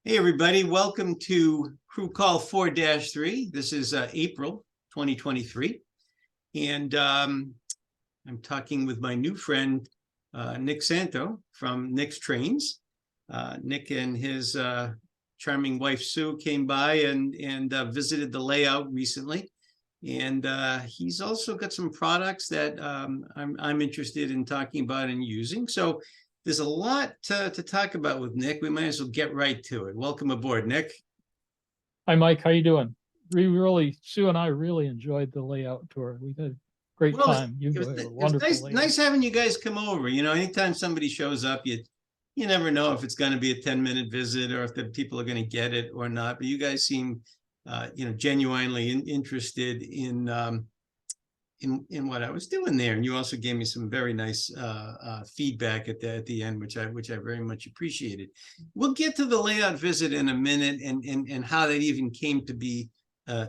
Hey, everybody. Welcome to Crew Call 4-3. This is April 2023. And I'm talking with my new friend, Nick Santo from Nixtrainz. Nick and his charming wife, Sue, came by and visited the layout recently. And he's also got some products that I'm interested in talking about and using. So there's a lot to talk about with Nick. We might as well get right to it. Welcome aboard, Nick. Hi, Mike. How you doing? Sue and I really enjoyed the layout tour. We had a great time. You have a wonderful nice having you guys come over. You know, anytime somebody shows up, you never know if it's going to be a 10-minute visit or if the people are going to get it or not. But you guys seem, genuinely interested in what I was doing there, and you also gave me some very nice feedback at the end, which I very much appreciated. We'll get to the layout visit in a minute and how that even came to be a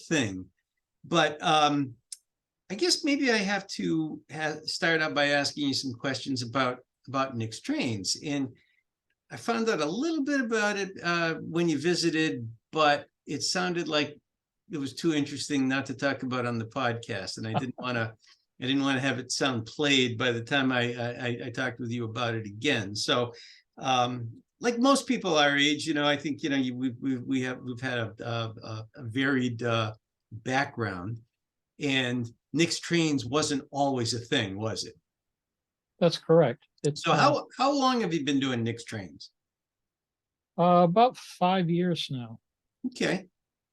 thing, but I guess maybe I have to start out by asking you some questions about Nixtrainz. And I found out a little bit about it when you visited, but it sounded like it was too interesting not to talk about on the podcast, and I didn't want to have it sound played by the time I talked with you about it again. So, like most people our age, I think we've had a varied background, and Nixtrainz wasn't always a thing, was it? That's correct. So how long have you been doing Nixtrainz? About 5 years now. Okay.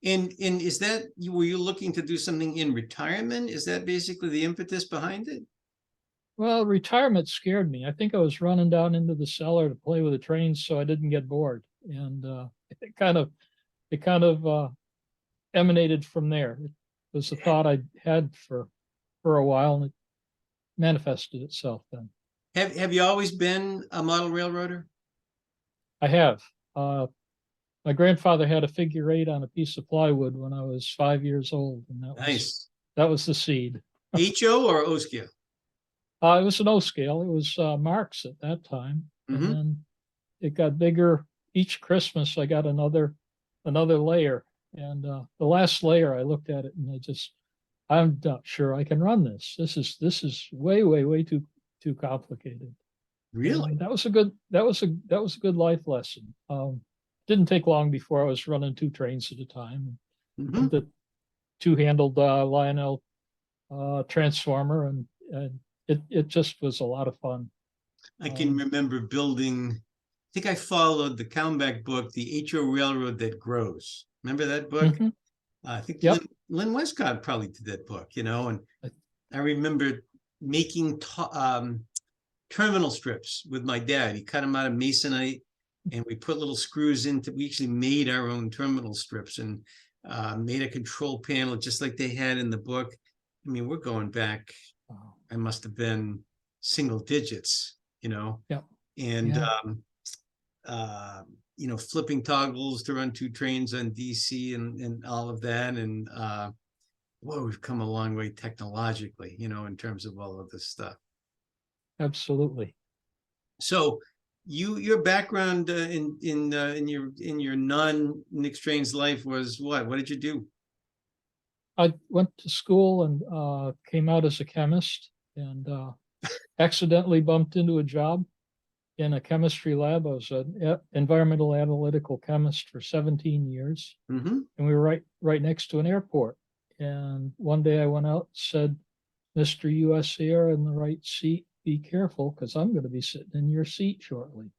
And is that, were you looking to do something in retirement? Is that basically the impetus behind it? Well, retirement scared me. I think I was running down into the cellar to play with the trains so I didn't get bored. And it kind of emanated from there. It was a thought I had for a while, and it manifested itself then. Have you always been a model railroader? I have. My grandfather had a figure 8 on a piece of plywood when I was 5 years old, and that was the seed. HO or O scale? It was an O scale. It was Marx at that time, and then it got bigger. Each Christmas, I got another layer, and the last layer, I looked at it and I'm not sure I can run this. This is way too complicated. Really? And that was a good life lesson. Didn't take long before I was running 2 trains at a time. The 2-handled Lionel transformer, and it just was a lot of fun. I can remember building, I think I followed the Kalmbach book, The HO Railroad That Grows. Remember that book? I think Lynn Westcott probably did that book, and I remember making terminal strips with my dad. He cut them out of masonite, and we put little screws we actually made our own terminal strips and made a control panel just like they had in the book. I mean, we're going back, I must have been single digits, and flipping toggles to run 2 trains on DC and all of that. And boy, we've come a long way technologically, in terms of all of this stuff. Absolutely. So your background in your non-Nixtrainz life was what? What did you do? I went to school and came out as a chemist, and accidentally bumped into a job in a chemistry lab. I was an environmental analytical chemist for 17 years, and we were right next to an airport. And one day I went out and said, "Mr. USA in the right seat, be careful, because I'm going to be sitting in your seat shortly."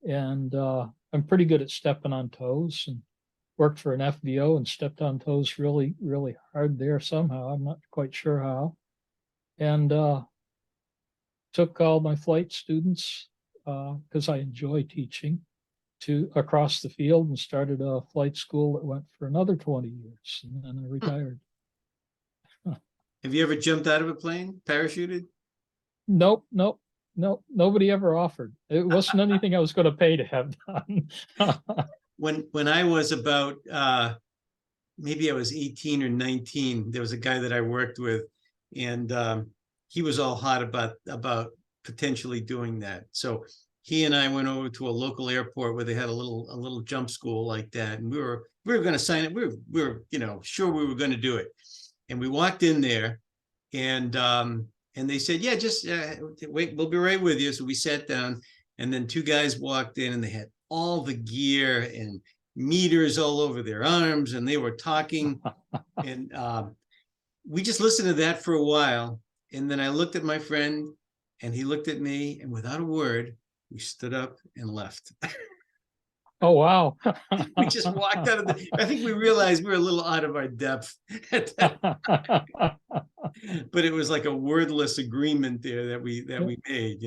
And I'm pretty good at stepping on toes, and worked for an FBO and stepped on toes really hard there somehow. I'm not quite sure how. And took all my flight students, because I enjoy teaching, across the field, and started a flight school that went for another 20 years, and then I retired. Have you ever jumped out of a plane, parachuted? Nope. Nobody ever offered. It wasn't anything I was going to pay to have done. When I was about maybe I was 18 or 19, there was a guy that I worked with, and he was all hot about potentially doing that. So he and I went over to a local airport where they had a little jump school like that, and we were going to sign it. We were sure we were going to do it, and we walked in there, and they said, yeah, just wait, we'll be right with you. So we sat down, and then two guys walked in, and they had all the gear and meters all over their arms, and they were talking, and we just listened to that for a while, and then I looked at my friend, and he looked at me, and without a word, we stood up and left. Oh, wow. We just walked out of the, I think we realized we were a little out of our depth at that, but it was like a wordless agreement there that we made,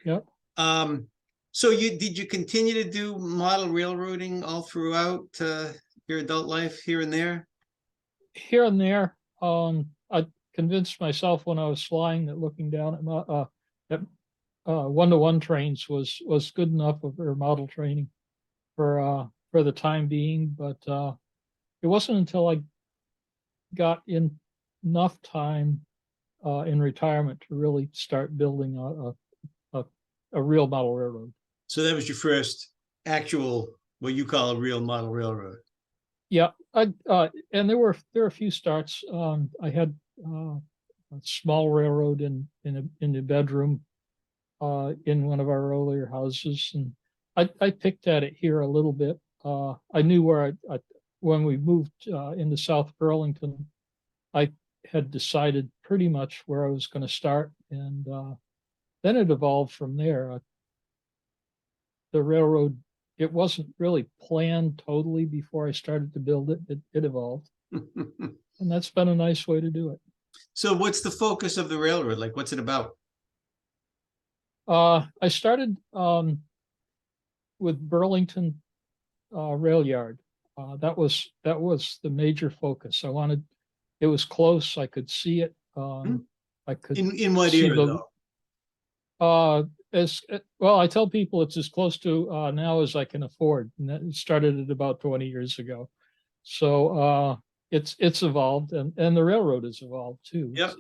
Yep. So did you continue to do model railroading all throughout your adult life here and there? Here and there. I convinced myself when I was flying that looking down at one-to-one trains was good enough of their model training for the time being, but it wasn't until I got in enough time in retirement to really start building a real model railroad. So that was your first actual, what you call a real model railroad. Yeah, and there were a few starts. I had a small railroad in the bedroom in one of our earlier houses, and I picked at it here a little bit. I knew where when we moved into South Burlington, I had decided pretty much where I was going to start, and then it evolved from there. The railroad, it wasn't really planned totally before I started to build it. It evolved, and that's been a nice way to do it. So what's the focus of the railroad? Like, what's it about? I started with Burlington Rail Yard. That was the major focus. It was close. I could see it. I could in what era though? As well, I tell people it's as close to now as I can afford, and that started at about 20 years ago. So it's evolved, and the railroad has evolved too. Yep.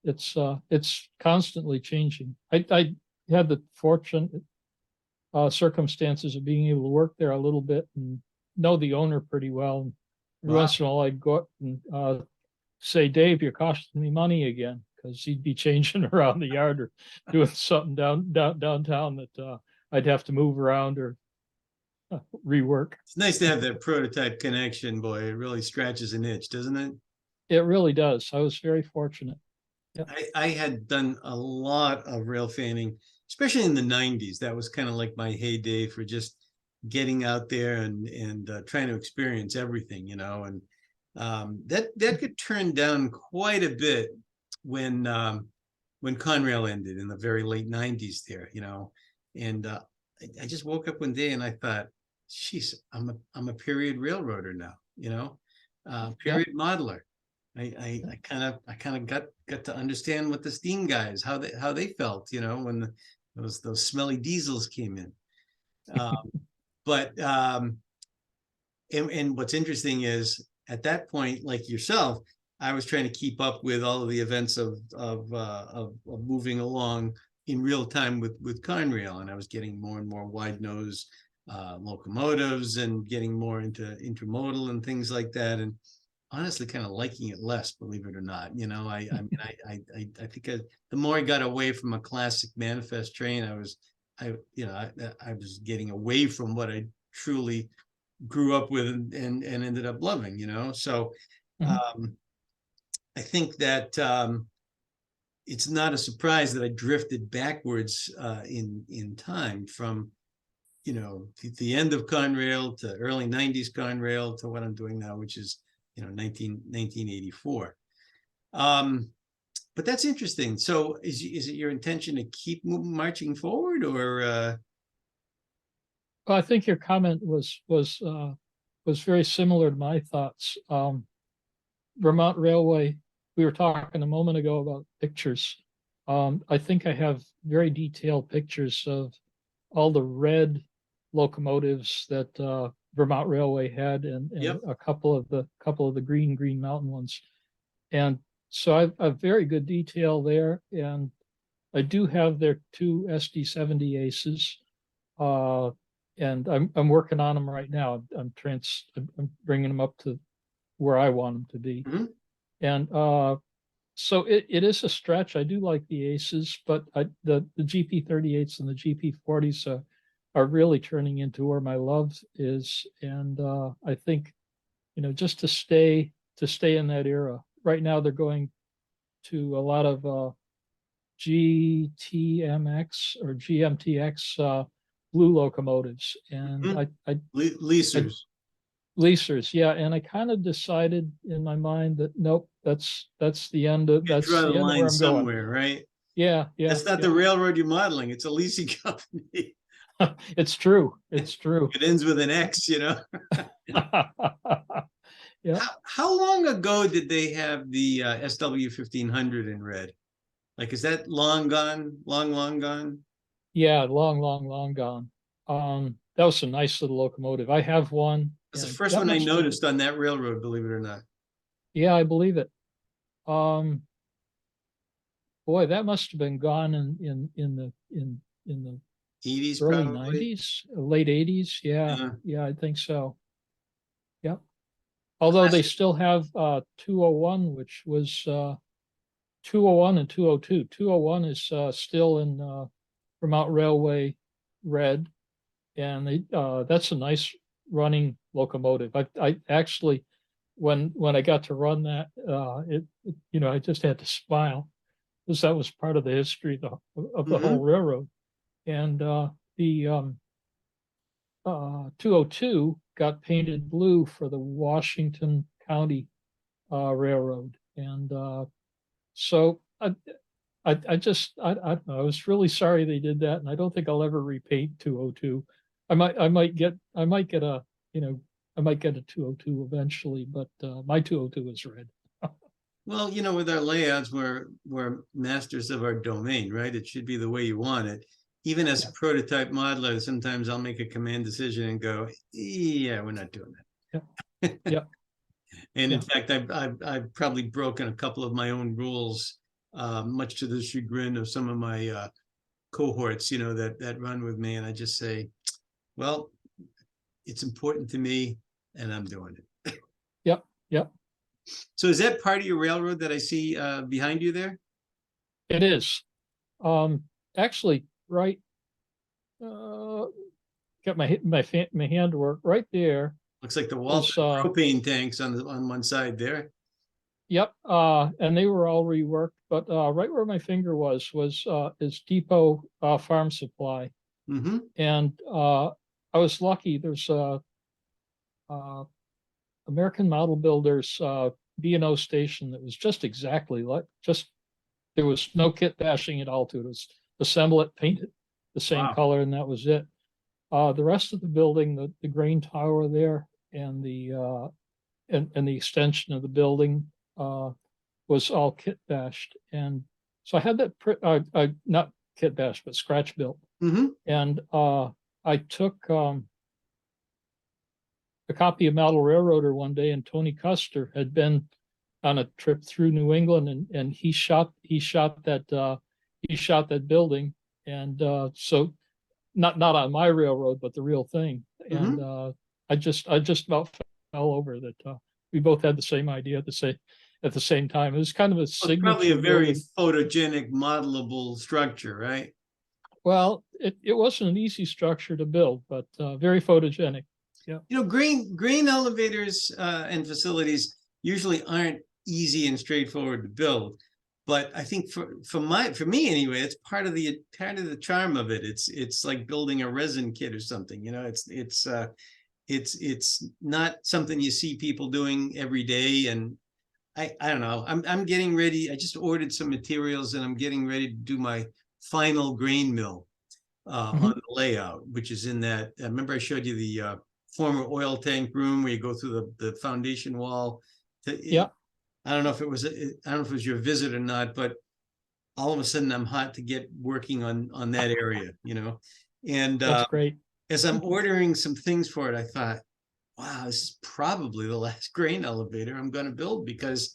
It's constantly changing. I had the fortunate circumstances of being able to work there a little bit and know the owner pretty well. And every once in a while, I'd go up and say, "Dave, you're costing me money again," because he'd be changing around the yard or doing something downtown that I'd have to move around or rework. It's nice to have that prototype connection, boy. It really scratches an itch, doesn't it? It really does. I was very fortunate. Yep. I had done a lot of rail fanning, especially in the 90s. That was kind of like my heyday for just getting out there and trying to experience everything, and that could turn down quite a bit when Conrail ended in the very late 90s there, and I just woke up one day and I thought, geez, I'm a period railroader now, period modeler. I kind of got to understand what the steam guys, how they felt, when those smelly diesels came in. And what's interesting is at that point, like yourself, I was trying to keep up with all of the events of moving along in real time with Conrail, and I was getting more and more wide nose locomotives and getting more into intermodal and things like that, and honestly kind of liking it less, believe it or not. I think the more I got away from a classic manifest train, I was getting away from what I truly grew up with and ended up loving, so I think that it's not a surprise that I drifted backwards in time from the end of Conrail to early 90s Conrail to what I'm doing now, which is 1984. But that's interesting. So is it your intention to keep marching forward, or Well, I think your comment was very similar to my thoughts. Vermont Railway, we were talking a moment ago about pictures. I think I have very detailed pictures of all the red locomotives that Vermont Railway had, and Yep. a couple of the Green Mountain ones. And so I've very good detail there. And I do have their two SD70 Aces. And I'm working on them right now. I'm bringing them up to where I want them to be. Mhm. And so it is a stretch. I do like the Aces, but the GP38s and the GP40s are really turning into where my love is. And I think, just to stay in that era. Right now they're going to a lot of GTMX or GMTX blue locomotives, and Mhm. I Leasers. leasers, yeah, and I kind of decided in my mind that nope, that's the end of You draw the where line I'm going. somewhere, right? Yeah, yeah, That's not the yeah. railroad you're modeling. It's a leasing company. It's true. It's true. It ends with an X, you know? Yeah, How long ago did they have the SW 1500 in red? Like, is that long gone? Long gone? yeah, long, long, long gone. That was a nice little locomotive. I have one, That's the and first that one I must have, noticed on that railroad, believe it or not. yeah, I believe it. Um, Boy, that must have been gone in the 80s early probably. 90s, late 80s. Yeah, Yeah. yeah, I think so. Yep. Although they still have 201, which was 201 and 202. 201 is still in Vermont Railway red, and that's a nice running locomotive. I actually, when I got to run that, I just had to smile because that was part of the history of the whole Hmm. railroad. And the 202 got painted blue for the Washington County Railroad. And so I don't know. I was really sorry they did that, and I don't think I'll ever repaint 202. I might get a I might get a 202 eventually, but my 202 is red. Well, with our layouts, we're masters of our domain, right? It should be the way you want it. Even as Yeah, a prototype modeler, sometimes I'll make a command decision and go, yeah, we're not doing yeah, that. yeah, And in yeah, fact, I've probably broken a couple of my own rules, much to the chagrin of some of my cohorts, that run with me. And I just say, well, it's important to me, and I'm doing it. yeah, yeah. So is that part of your railroad that I see behind you there? It is. Um, Actually, right. Uh, Got my hand work right there Looks like the Walter was propane tanks on one side there. yep, and they were all reworked, but right where my finger was is Depot Farm Supply, Mm-hmm. and I was lucky. There's uh, American Model Builders B&O station that was just exactly like just there was no kit bashing at all to it. It was assemble it, paint it the same Wow. color, and that was it. The rest of the building, the grain tower there, and and the extension of the building was all kit bashed, and so I had that not kit bashed but scratch built, Mm-hmm. and I took a copy of Model Railroader one day, and Tony Custer had been on a trip through New England, and he shot that building, and so not on my railroad, but the real thing. And Mm-hmm. I just about fell over that. We both had the same idea at the same time. It was kind of a Well, it's probably a signature very building. photogenic, modelable structure, right? Well, it wasn't an easy structure to build, but very photogenic. Yeah. Grain elevators and facilities usually aren't easy and straightforward to build. But I think for me anyway, it's part of the charm of it. It's like building a resin kit or something. It's not something you see people doing every day. And I don't know. I'm getting ready. I just ordered some materials and I'm getting ready to do my final grain mill on Mhm. the layout, which is in that. I remember I showed you the former oil tank room where you go through the foundation wall. Yeah, I don't know if it was your visit or not, but all of a sudden I'm hot to get working on that area. And that's great. as I'm ordering some things for it, I thought, wow, this is probably the last grain elevator I'm going to build because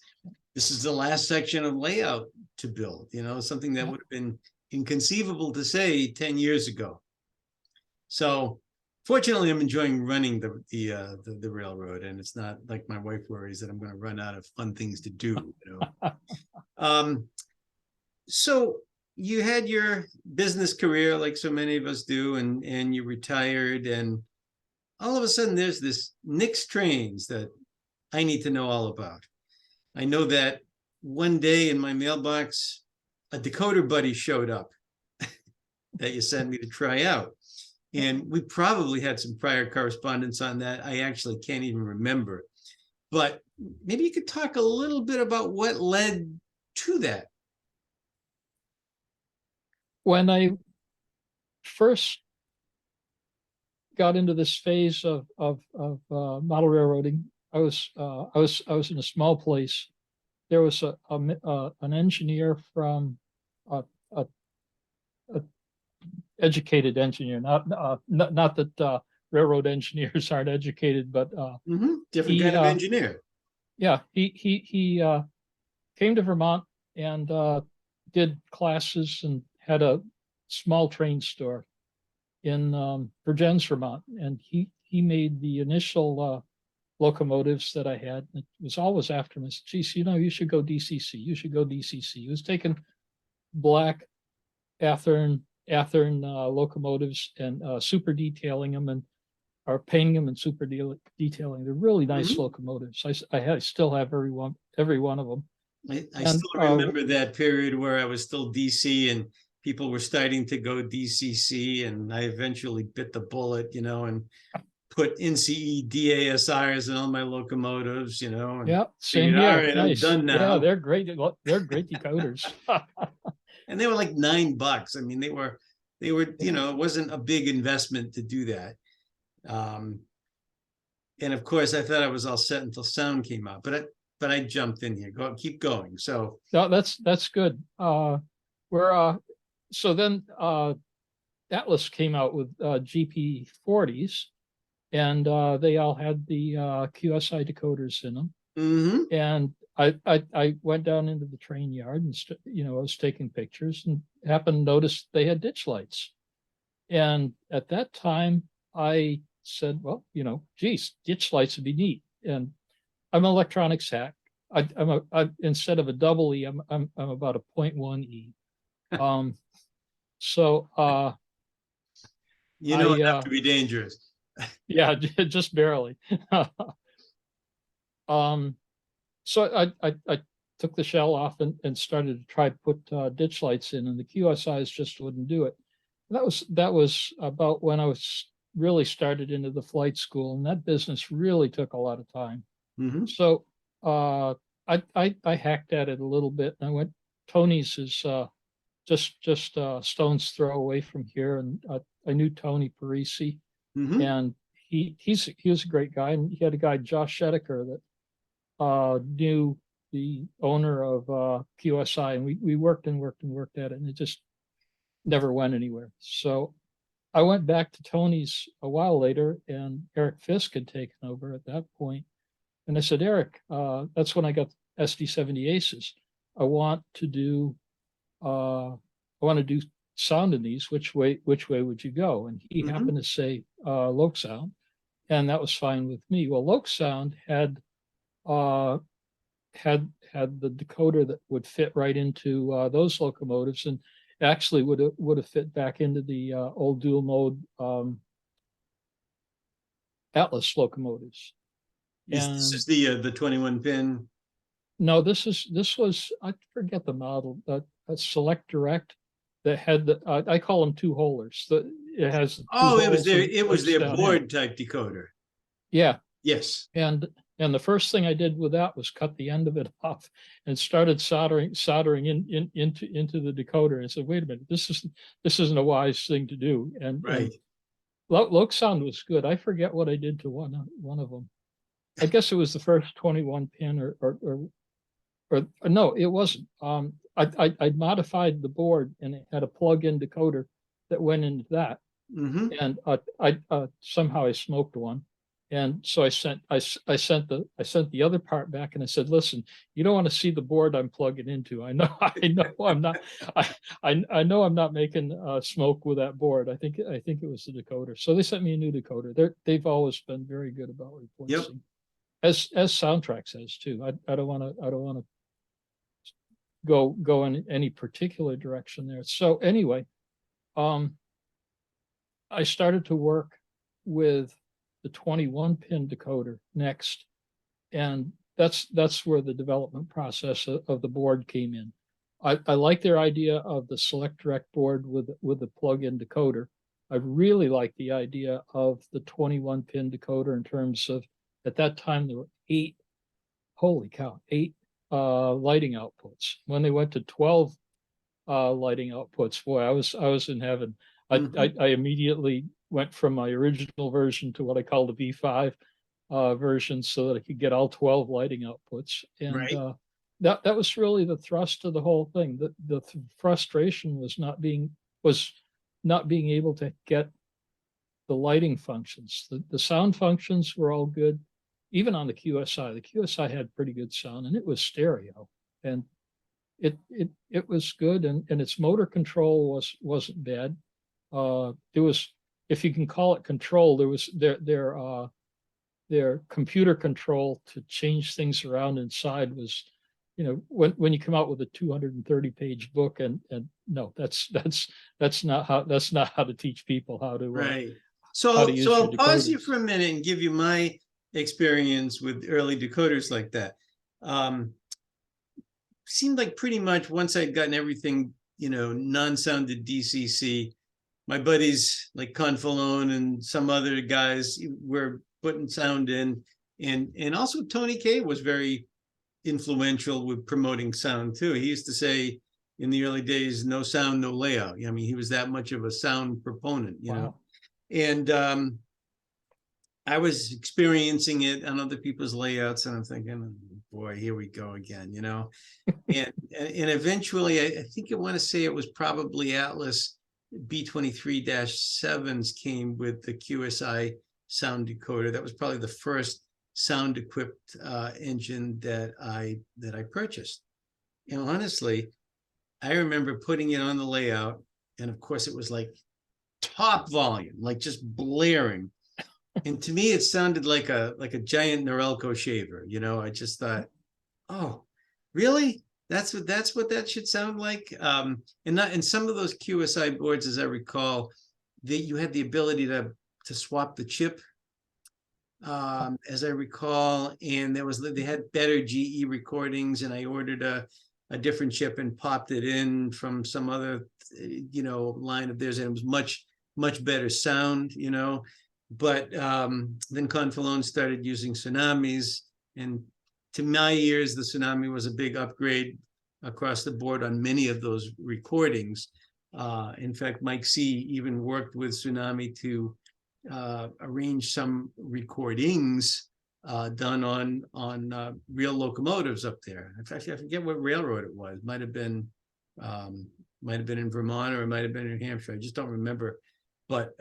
this is the last section of layout to build. Something that Yeah. would have been inconceivable to say 10 years ago. So fortunately, I'm enjoying running the railroad, and it's not like my wife worries that I'm going to run out of fun things to do. So you had your business career, like so many of us do, and you retired, and all of a sudden there's this Nick Santo that I need to know all about. I know that one day in my mailbox, a Decoder buddy showed up that you sent me to try out. And we probably had some prior correspondence on that. I actually can't even remember. But maybe you could talk a little bit about what led to that. When I first got into this phase of model railroading, I was in a small place. There was an engineer from a educated engineer, not that railroad engineers aren't educated, but different kind of engineer. Yeah, he came to Vermont and did classes and had a small train store in Virgins, Vermont, and he made the initial locomotives that I had. It was always after me. Geez, you should go DCC. You should go DCC. He was taking black Athearn locomotives and super detailing them and or painting them and super detailing. They're really nice locomotives. I still have every one of them. I still remember that period where I was still DC and people were starting to go DCC, and I eventually bit the bullet, and put NCE DASRs in all my locomotives, and yeah, same here. All right, nice. I'm done now. Yeah, they're great. They're great decoders. And they were like $9. I mean, they were, it wasn't a big investment to do that. And of course, I thought I was all set until sound came out, but I jumped in here. Keep going. So no, that's good. So then Atlas came out with GP40s, and they all had the QSI decoders in them. And I went down into the train yard and I was taking pictures and happened to notice they had ditch lights. And at that time, I said, well, geez, ditch lights would be neat. And I'm an electronics hack. I'm instead of a double E, I'm about a 0.1 E. So enough to be dangerous. Yeah, just barely. So I took the shell off and started to try to put ditch lights in, and the QSIs just wouldn't do it. That was about when I was really started into the flight school, and that business really took a lot of time. So I hacked at it a little bit, and I went. Tony's is just stone's throw away from here, and I knew Tony Parisi, and he was a great guy, and he had a guy, Josh Shedeker, that knew the owner of QSI, and we worked and worked and worked at it, and it just never went anywhere. So I went back to Tony's a while later, and Eric Fisk had taken over at that point. And I said, Eric, that's when I got SD70 Aces. I want to do sound in these. Which way would you go? And he happened to say Loc Sound, and that was fine with me. Well, Loc Sound had the decoder that would fit right into those locomotives, and actually would have fit back into the old dual mode Atlas locomotives. And this is the 21 pin. No, this was, I forget the model, a Select Direct that had the I call them two holers. It has it was their board type decoder. Yeah. Yes. And the first thing I did with that was cut the end of it off and started soldering into the decoder. And said, wait a minute, this isn't a wise thing to do. And right. Loc Sound was good. I forget what I did to one of them. I guess it was the first 21 pin or no, it wasn't. I modified the board, and it had a plug-in decoder that went into that. And I somehow I smoked one. And so I sent the other part back, and I said, listen, you don't want to see the board I'm plugging into. I know I'm not I know I'm not making smoke with that board. I think it was the decoder. So they sent me a new decoder. They've always been very good about Yep. replacing, as Soundtrack says too. I don't want to go in any particular direction there. So anyway, I started to work with the 21 pin decoder next. And that's where the development process of the board came in. I like their idea of the select direct board with the plug-in decoder. I really like the idea of the 21 pin decoder in terms of, at that time there were 8, holy cow, 8 lighting outputs. When they went to 12 lighting outputs, boy, I was in heaven. I immediately went from my original version to what I call the V5 version, so that I could get all 12 lighting outputs. And Right. That was really the thrust of the whole thing. The frustration was not being able to get the lighting functions. The sound functions were all good, even on the QSI. The QSI had pretty good sound, and it was stereo, and it was good, and its motor control wasn't bad. There was, if you can call it control, there was their computer control to change things around inside was, when you come out with a 230 page book, and no, that's not how to teach people how to Right. how to So use your I'll pause you decoders. for a minute and give you my experience with early decoders like that. Seemed like pretty much once I'd gotten everything, non-sounded DCC, my buddies like Confalone and some other guys were putting sound in, and also Tony K was very influential with promoting sound too. He used to say in the early days, no sound, no layout. I mean, he was that much of a sound proponent, Wow. And I was experiencing it on other people's layouts, and I'm thinking, boy, here we go again, and eventually, I think I want to say it was probably Atlas B23-7s came with the QSI sound decoder. That was probably the first sound equipped engine that I purchased. And honestly, I remember putting it on the layout, and of course it was like top volume, like just blaring. And to me, it sounded like a giant Norelco shaver. I just thought, oh, really? That's what that should sound like. And some of those QSI boards, as I recall, that you had the ability to swap the chip, as I recall, and they had better GE recordings, and I ordered a different chip and popped it in from some other line of theirs, and it was much better sound, But then Confalone started using Tsunamis, and to my ears, the Tsunami was a big upgrade across the board on many of those recordings. In fact, Mike C even worked with Tsunami to arrange some recordings done on real locomotives up there. In fact, I forget what railroad it was. Might have been in Vermont, or it might have been in New Hampshire. I just don't remember. But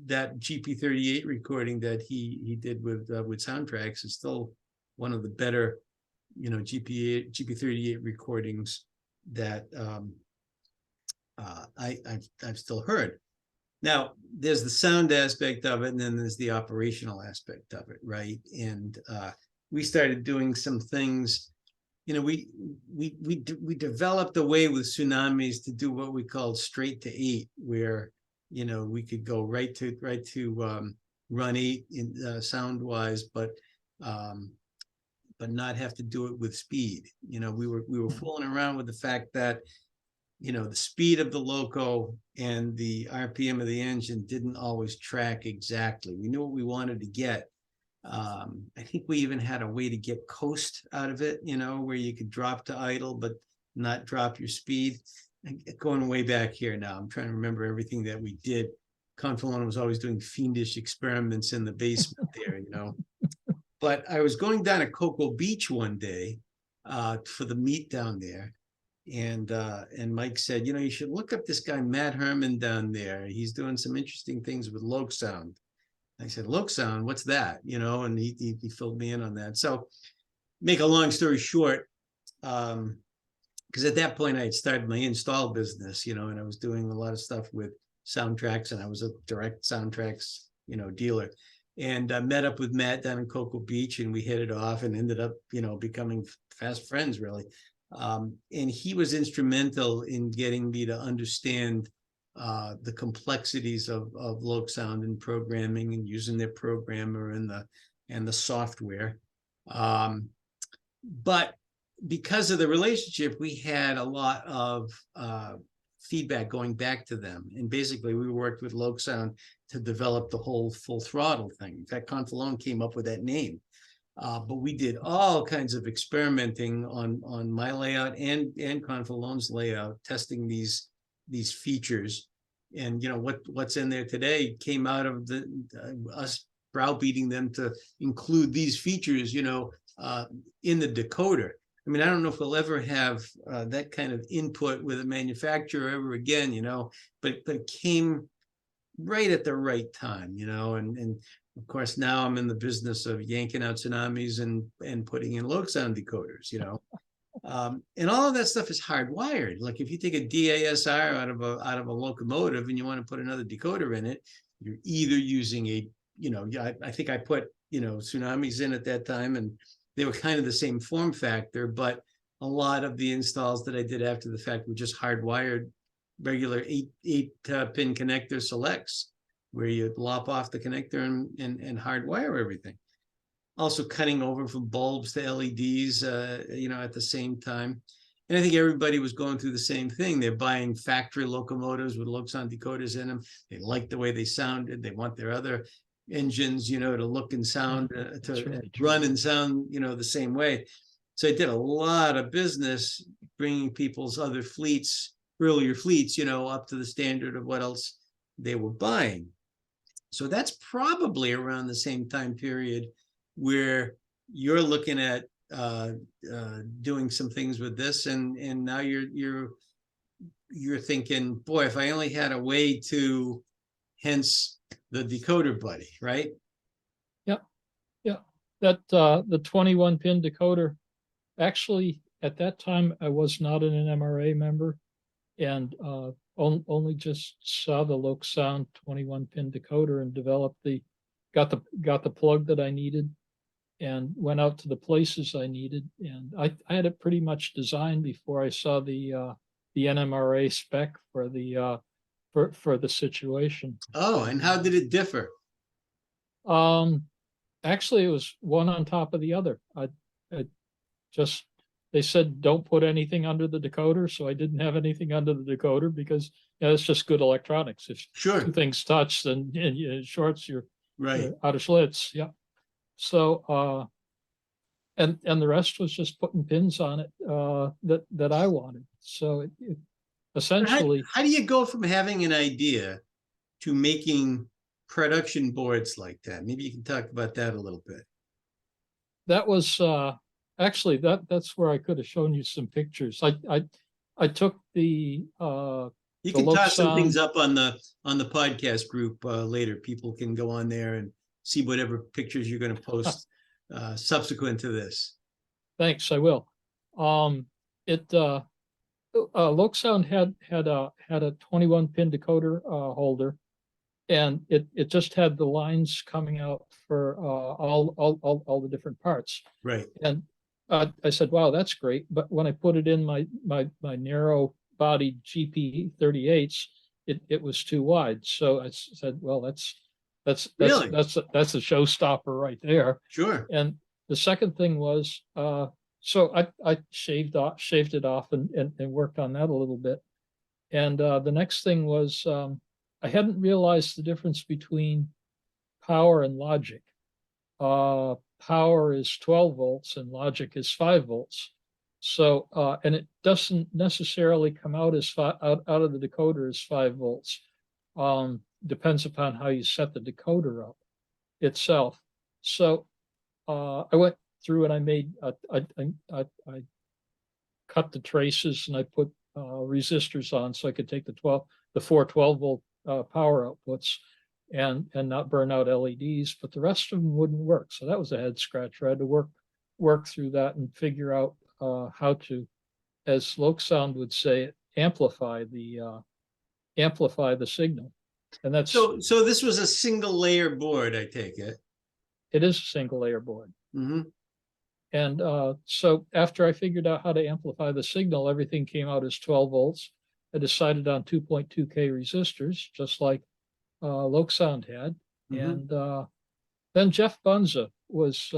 that GP38 recording that he did with Soundtracks is still one of the better, GP38 recordings that I've still heard. Now, there's the sound aspect of it, and then there's the operational aspect of it, right? And we started doing some things. We developed a way with Tsunamis to do what we called straight to 8, where we could go right to run 8 in sound wise, but not have to do it with speed. We were fooling around with the fact that the speed of the loco and the RPM of the engine didn't always track exactly. We knew what we wanted to get. I think we even had a way to get coast out of it, where you could drop to idle but not drop your speed. Going way back here now, I'm trying to remember everything that we did. Confalone was always doing fiendish experiments in the basement there, But I was going down to Cocoa Beach one day for the meet down there. And Mike said, you should look up this guy, Matt Herman, down there. He's doing some interesting things with Loke Sound. I said, Loc Sound, what's that? You know, and he filled me in on that. So make a long story short, because at that point I had started my install business, you know, and I was doing a lot of stuff with soundtracks, and I was a direct soundtracks, you know, dealer. And I met up with Matt down in Cocoa Beach, and we hit it off and ended up, you know, becoming fast friends, really. And he was instrumental in getting me to understand the complexities of Loc Sound and programming and using their programmer and the software. But because of the relationship, we had a lot of feedback going back to them. And basically, we worked with Loc Sound to develop the whole Full Throttle thing. In fact, Confalone came up with that name. But we did all kinds of experimenting on my layout and Confalone's layout, testing these features. And you know what's in there today came out of the us browbeating them to include these features, you know, in the decoder. I mean, I don't know if we'll ever have that kind of input with a manufacturer ever again, you know, but it came right at the right time, you know, and of course now I'm in the business of yanking out tsunamis and putting in Loc Sound decoders, you know. And all of that stuff is hardwired. Like if you take a DASR out of a locomotive and you want to put another decoder in it, you're either using a, you know, I think I put, you know, tsunamis in at that time, and they were kind of the same form factor, but a lot of the installs that I did after the fact were just hardwired, regular eight pin connector selects, where you lop off the connector and hardwire everything. Also cutting over from bulbs to LEDs, you know, at the same time. And I think everybody was going through the same thing. They're buying factory locomotives with Loc Sound decoders in them. They like the way they sounded. They want their other engines, you know, to look and sound, to run and sound, you know, the same way. So I did a lot of business bringing people's other fleets, earlier fleets, you know, up to the standard of what else they were buying. So that's probably around the same time period where you're looking at doing some things with this, and now you're thinking, boy, if I only had a way to, hence the decoder buddy, right? Yep. Yeah. That the 21 pin decoder, actually at that time I was not an MRA member, and only just saw the Loc Sound 21 pin decoder and developed got the plug that I needed and went out to the places I needed. And I had it pretty much designed before I saw the NMRA spec for the situation. Oh, and how did it differ? Actually, it was one on top of the other. I just, they said don't put anything under the decoder, so I didn't have anything under the decoder because it's just good electronics. If Sure. two things touch, then it shorts, you're Right. out of Schlitz. Yeah. So and the rest was just putting pins on it that I wanted. So it essentially, how do you go from having an idea to making production boards like that? Maybe you can talk about that a little bit. that was actually that's where I could have shown you some pictures. I took the You can Loc toss some things Sound up on the podcast group later. People can go on there and see whatever pictures you're going to post subsequent to this. Thanks, I will. Loc Sound had a 21 pin decoder holder, and it just had the lines coming out for all the different parts. Right. And I said, wow, that's great. But when I put it in my narrow bodied GP 38s, it was too wide. So I said, well, that's Really? that's a showstopper right there. Sure. And the second thing was, so I shaved it off and worked on that a little bit. And the next thing was, I hadn't realized the difference between power and logic. Power is 12 volts and logic is 5 volts. So, and it doesn't necessarily come out out of the decoder as 5 volts. Depends upon how you set the decoder up itself. So, I went through and I made, I cut the traces and I put resistors on so I could take the 4 12 volt power outputs. and not burn out LEDs, but the rest of them wouldn't work. So that was a head scratcher. I had to work through that and figure out how to, as Lokesound would say, amplify the signal. And that's So this was a single layer board, I take it. it is a single layer board. Mm-hmm. And so after I figured out how to amplify the signal, everything came out as 12 volts. I decided on 2.2K resistors, just like Lokesound had. Mm-hmm. And then Jeff Bunza was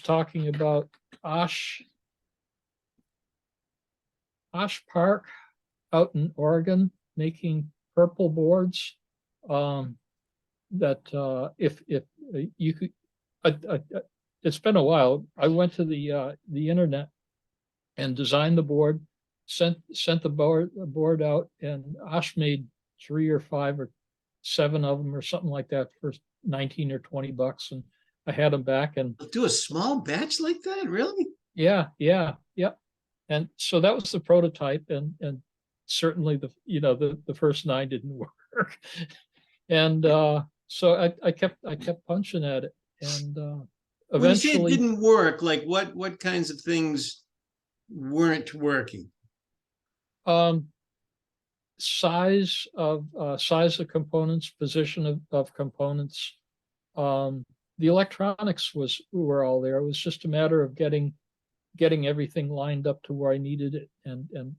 talking about Osh Park out in Oregon making purple boards. That if you could, it's been a while. I went to the internet and designed the board, sent the board out, and Osh made 3 or 5 or 7 of them or something like that for 19 or 20 bucks, and I had them back. And Do a small batch like that, really? yeah. And so that was the prototype, and certainly the first 9 didn't work. And so I kept punching at it, and When you say it eventually didn't work, like what kinds of things weren't working? Size of components, position of components. The electronics were all there. It was just a matter of getting everything lined up to where I needed it, and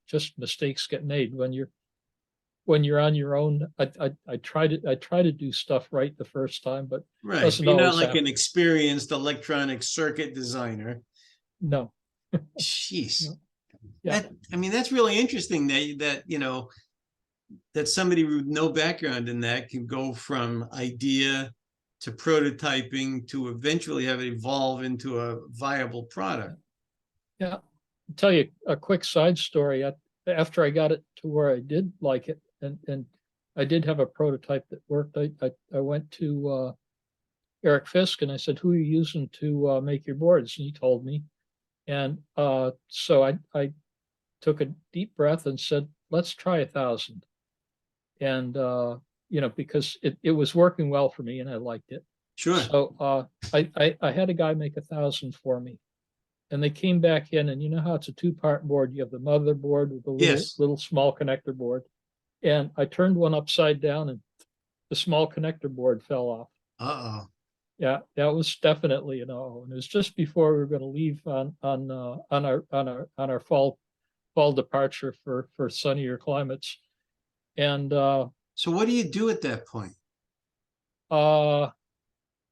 just mistakes get made when you're on your own. I try to do stuff right the first time, but Right. doesn't You're not always like happen. an experienced electronic circuit designer. No. Jeez. No. Yeah. That's really interesting that somebody with no background in that can go from idea to prototyping to eventually have it evolve into a viable product. Yeah. I'll tell you a quick side story. After I got it to where I did like it, and I did have a prototype that worked, I went to Eric Fisk and I said, "Who are you using to make your boards?" And he told me. And so I took a deep breath and said, "Let's try 1,000." And because it was working well for me and I liked it. Sure. So I had a guy make 1,000 for me. And they came back in, and you know how it's a 2-part board. You have the motherboard with the little small connector board. And I turned one upside down, and the small connector board fell off. Uh-oh. Yeah, that was definitely an oh. And it was just before we were going to leave on our fall departure for sunnier climates. And so what do you do at that point?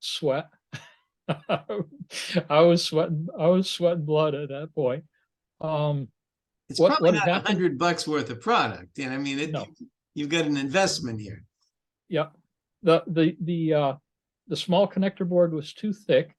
Sweat. I was sweating blood at that point. It's probably not happened? $100 worth of product. And No. You've got an investment here. Yeah. The small connector board was too thick,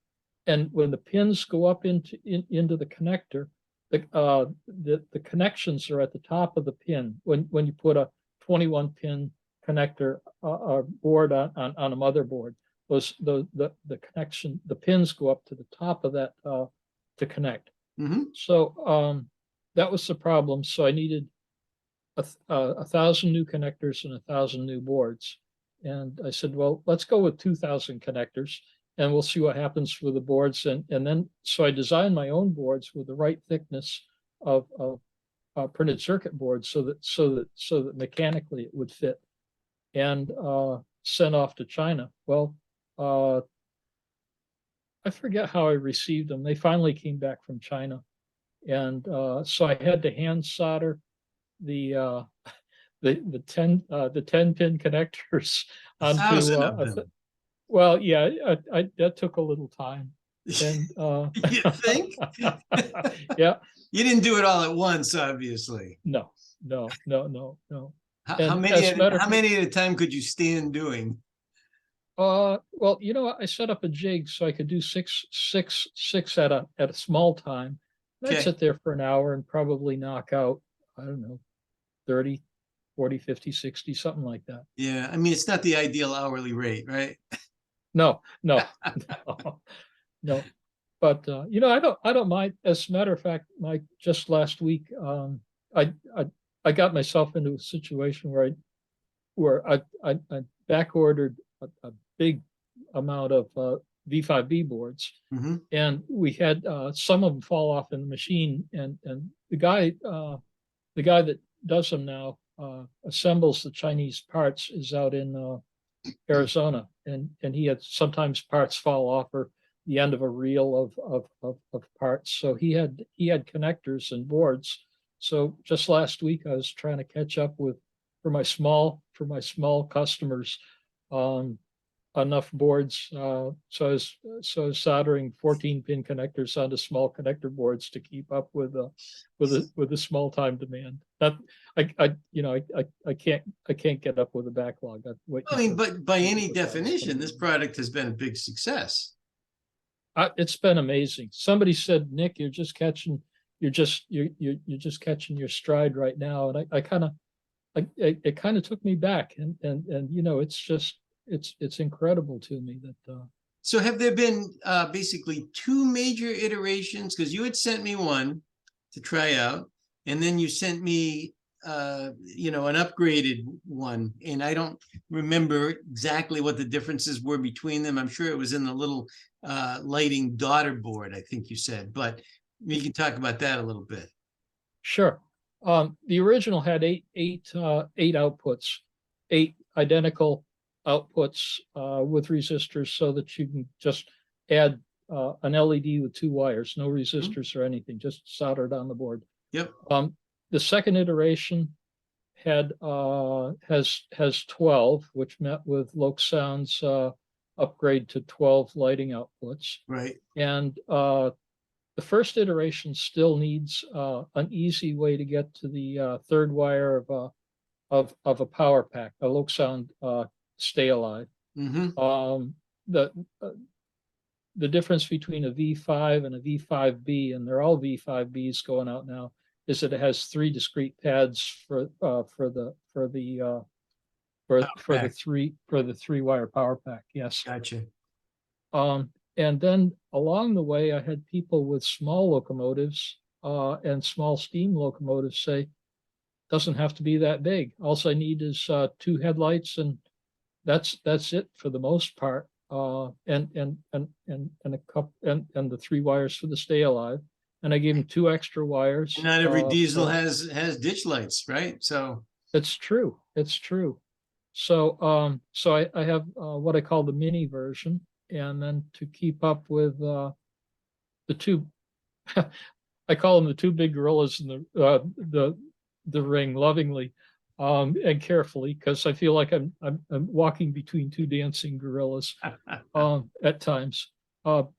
and when the pins go up into the connector, the connections are at the top of the pin. When you put a 21 pin connector board on a motherboard, the connection, the pins go up to the top of that to connect. Mm-hmm. So that was the problem. So I needed 1,000 new connectors and 1,000 new boards. And I said, well, let's go with 2,000 connectors, and we'll see what happens with the boards. And then so I designed my own boards with the right thickness of printed circuit boards, so that mechanically it would fit, and sent off to China. Well, I forget how I received them. They finally came back from China, and so I had to hand solder the 10 pin connectors onto 1,000 of them. Well, yeah, that took a little time. And you think? Yeah. You didn't do it all at once, obviously. No. How many at a time could you stand doing? Well, I set up a jig so I could do six at a small time. I'd sit there for an hour and probably knock out, I don't know, 30, 40, 50, 60, something like that. Yeah. It's not the ideal hourly rate, right? No. But I don't mind. As a matter of fact, just last week, I got myself into a situation where where I back ordered a big amount of V5B boards, Mhm. and we had some of them fall off in the machine, and the guy that does them now assembles the Chinese parts is out in Arizona, and he had sometimes parts fall off or the end of a reel of parts. So he had connectors and boards. So just last week I was trying to catch up with for my small customers enough boards. So I was soldering 14-pin connectors onto small connector boards to keep up with the small time demand. That I can't get up with a backlog. I mean, but by any definition, this product has been a big success. It's been amazing. Somebody said, Nick, you're just catching your stride right now, and it kind of took me back, and it's incredible to me that. So have there been basically two major iterations? Because you had sent me one to try out, and then you sent me an upgraded one, and I don't remember exactly what the differences were between them. I'm sure it was in the little lighting daughter board, I think you said, but we can talk about that a little bit. Sure. The original had eight outputs, 8 identical outputs with resistors, so that you can just add an LED with 2 wires, no resistors or anything, just soldered on the board. Yep. The second iteration has 12, which met with Lokesound's upgrade to 12 lighting outputs. Right. And the first iteration still needs an easy way to get to the third wire of a power pack, a Lokesound Stay Alive. Mm-hmm. The difference between a V5 and a V5B, and they're all V5Bs going out now, is that it has 3 discrete pads for the 3-wire power pack. Yes. Gotcha. And then along the way, I had people with small locomotives and small steam locomotives say, doesn't have to be that big. All I need is 2 headlights, and that's it for the most part. And a couple and the 3 wires for the Stay Alive. And I gave him 2 extra wires. And not every diesel has ditch lights, right? So it's true. It's true. So I have what I call the mini version, and then to keep up with the 2, I call them the 2 big gorillas in the ring, lovingly and carefully, because I feel like I'm walking between 2 dancing gorillas at times.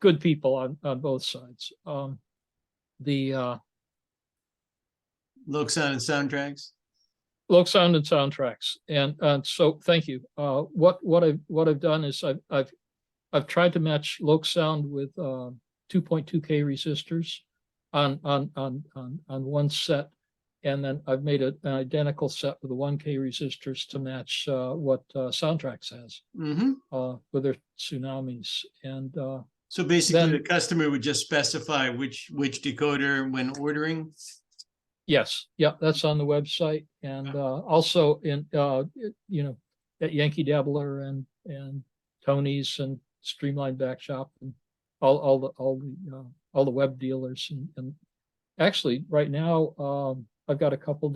Good people on both sides. The Lokesound and Soundtracks. Lokesound and Soundtracks, and so thank you. What I've done is I've tried to match Lokesound with 2.2K resistors on one set, and then I've made an identical set with the 1K resistors to match what Soundtracks has with their Tsunamis. And so basically, then, the customer would just specify which decoder when ordering. Yes, yeah, that's on the website, and also in at Yankee Dabbler and Tony's and Streamline Backshop and all the web dealers, and actually right now I've got a couple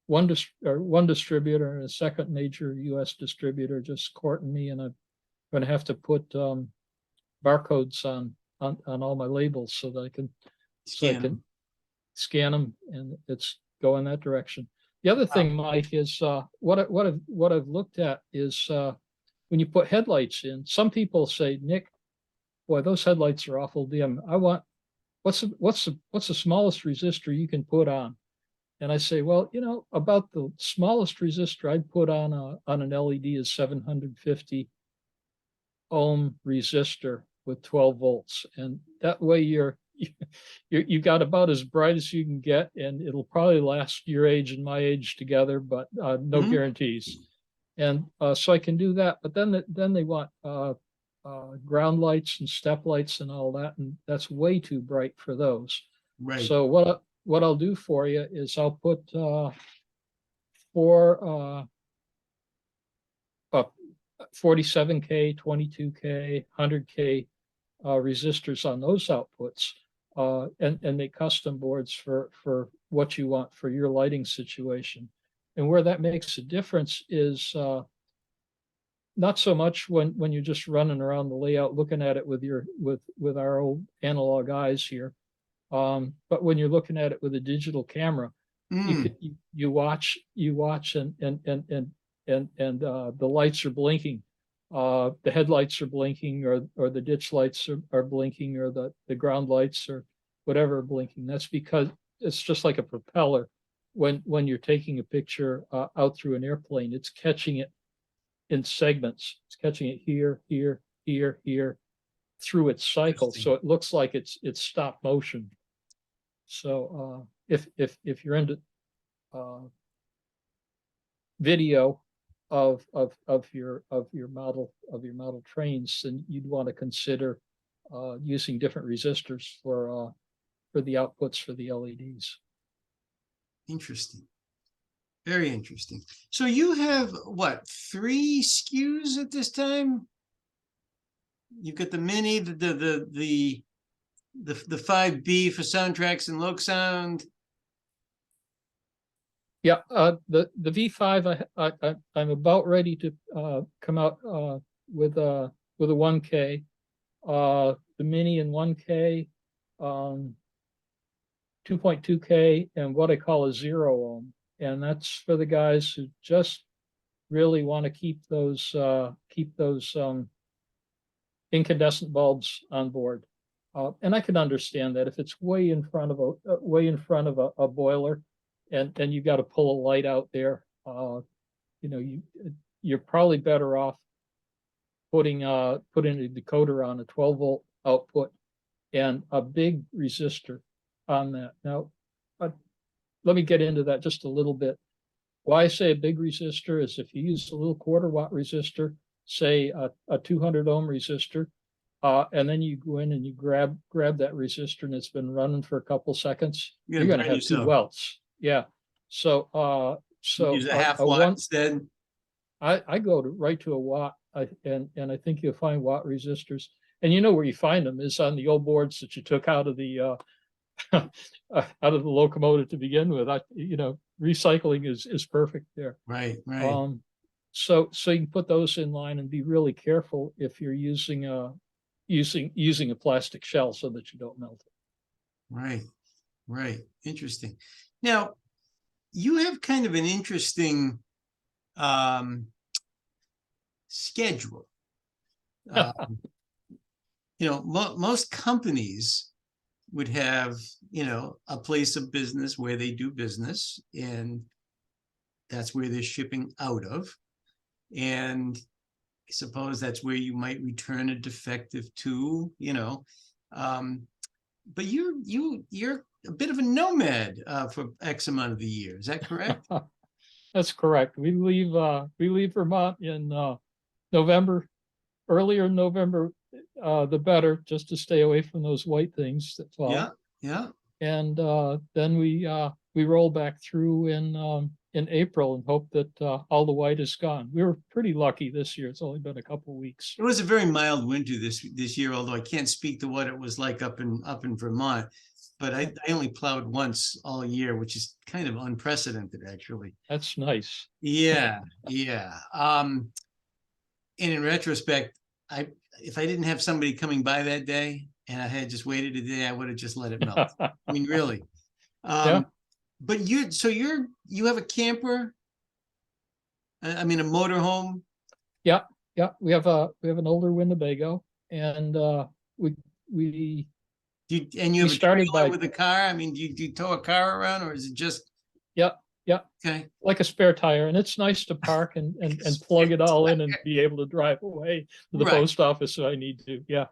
one distributor and a second major U.S. distributor just courting me, and I'm going to have to put barcodes on all my labels so that I can scan them, and it's going that direction. The other thing, Mike, is what I've looked at is when you put headlights in, some people say, Nick, boy, those headlights are awful dim. I want what's the smallest resistor you can put on? And I say, well, about the smallest resistor I'd put on an LED is 750 ohm resistor with 12 volts, and that way you got about as bright as you can get, and it'll probably last your age and my age together, but no guarantees. And so I can do that, but then they want ground lights and step lights and all that, and that's way too bright for those. Right. So what I'll do for you is I'll put 4 47K, 22K, 100K resistors on those outputs, and make custom boards for what you want for your lighting situation. And where that makes a difference is not so much when you're just running around the layout looking at it with our old analog eyes here, but when you're looking at it with a digital camera, you watch and the lights are blinking. The headlights are blinking, or the ditch lights are blinking, or the ground lights or whatever are blinking. That's because it's just like a propeller. When you're taking a picture out through an airplane, it's catching it in segments. It's catching it here, here, here, here through its cycle. So it looks like it's stop motion. So if you're into video of your model trains, then you'd want to consider using different resistors for the outputs for the LEDs. Interesting. Very interesting. So you have what, 3 SKUs at this time? You've got the Mini, the 5B for soundtracks and Loc Sound. Yeah, the V5, I'm about ready to come out with a 1K, the Mini in 1K, 2.2K, and what I call a 0 ohm, and that's for the guys who just really want to keep those incandescent bulbs on board. And I can understand that if it's way in front of a boiler, and you've got to pull a light out there, you're probably better off putting a decoder on a 12-volt output and a big resistor on that. Now, let me get into that just a little bit. Why I say a big resistor is if you use a little 1/4 watt resistor, say a 200 ohm resistor, and then you go in and you grab that resistor and it's been running for a couple seconds, you're going to have 2 welts. Yeah. So use a half watt instead. I go right to a watt, and I think you'll find watt resistors. And you know where you find them is on the old boards that you took out of the locomotive to begin with. Recycling is perfect there. Right. So you can put those in line and be really careful if you're using a plastic shell so that you don't melt it. Right. Interesting. Now, you have kind of an interesting schedule. Most companies would have, a place of business where they do business, and that's where they're shipping out of. And I suppose that's where you might return a defective to, but you're a bit of a nomad for X amount of the year. Is that correct? That's correct. We leave Vermont in November, earlier in November, the better, just to stay away from those white things that fall. Yeah. And then we roll back through in April and hope that all the white is gone. We were pretty lucky this year. It's only been a couple of weeks. It was a very mild winter this year, although I can't speak to what it was like up in Vermont. But I only plowed once all year, which is kind of unprecedented, actually. That's nice. Yeah. And in retrospect, if I didn't have somebody coming by that day and I had just waited a day, I would have just let it melt. I mean, really. Yeah. But you have a camper? I mean, a motorhome? Yeah. We have an older Winnebago, and we you have a trailer with a car? I mean, do you tow a car around, or is it just? Yeah. Okay. Like a spare tire, and it's nice to park and plug it all in and be able to drive away to the post office if I need to. Yeah.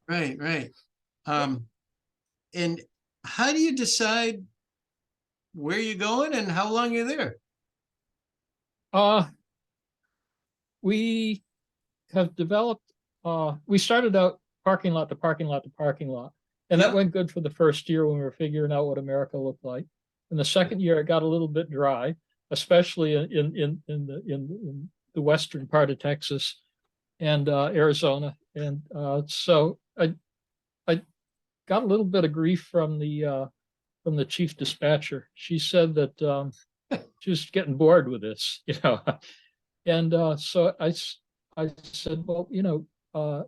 Right. And how do you decide where you're going and how long you're there? We have developed. We started out parking lot to parking lot to parking lot, and that went good for the first year when we were figuring out what America looked like. In the second year, it got a little bit dry, especially in the western part of Texas. and Arizona. And so I got a little bit of grief from the chief dispatcher. She said that she was getting bored with this, And so I said, well,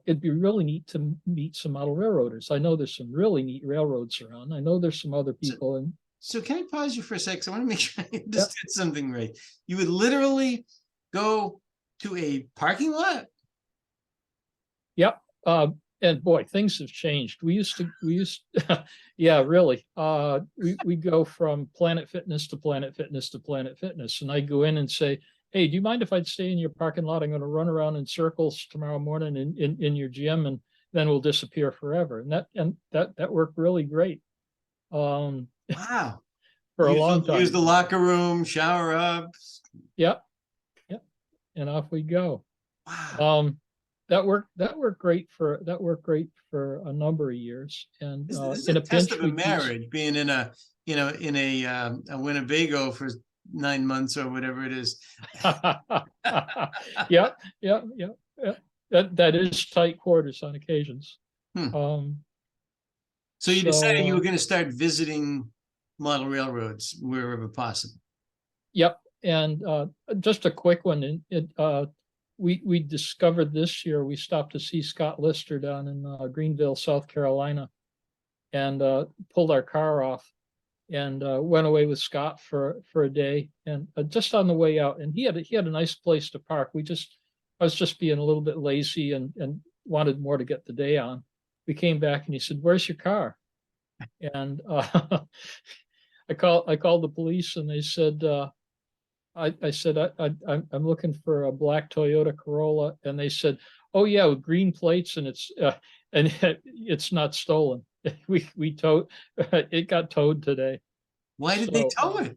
it'd be really neat to meet some model railroaders. I know there's some really neat railroads around. I know there's some other people. And So can I pause you for a sec? 'Cause I want to make sure I yeah, understood something right. You would literally go to a parking lot? yep. And boy, things have changed. Yeah, really. We go from Planet Fitness to Planet Fitness to Planet Fitness. And I go in and say, hey, do you mind if I'd stay in your parking lot? I'm going to run around in circles tomorrow morning in your gym, and then we'll disappear forever. And that worked really great. Wow. For a long Use time. the locker room, shower up. Yep. Yep. And off we go. Wow. That worked great for a number of years. And This is in a a test pinch, of a marriage, being in a Winnebago for 9 months or whatever it is. Yep, yep, yep, yep. That is tight quarters on occasions. Hmm. Um, So you decided you were so going to start visiting model railroads wherever possible. yep. And just a quick one. We discovered this year, we stopped to see Scott Lister down in Greenville, South Carolina, and pulled our car off and went away with Scott for a day. And just on the way out, and he had a nice place to park. I was just being a little bit lazy and wanted more to get the day on. We came back and he said, "Where's your car?" And I called the police, and they said, I said, I'm looking for a black Toyota Corolla. And they said, "Oh yeah, with green plates, and it's not stolen." We towed it, got towed today. Why did they So tow it?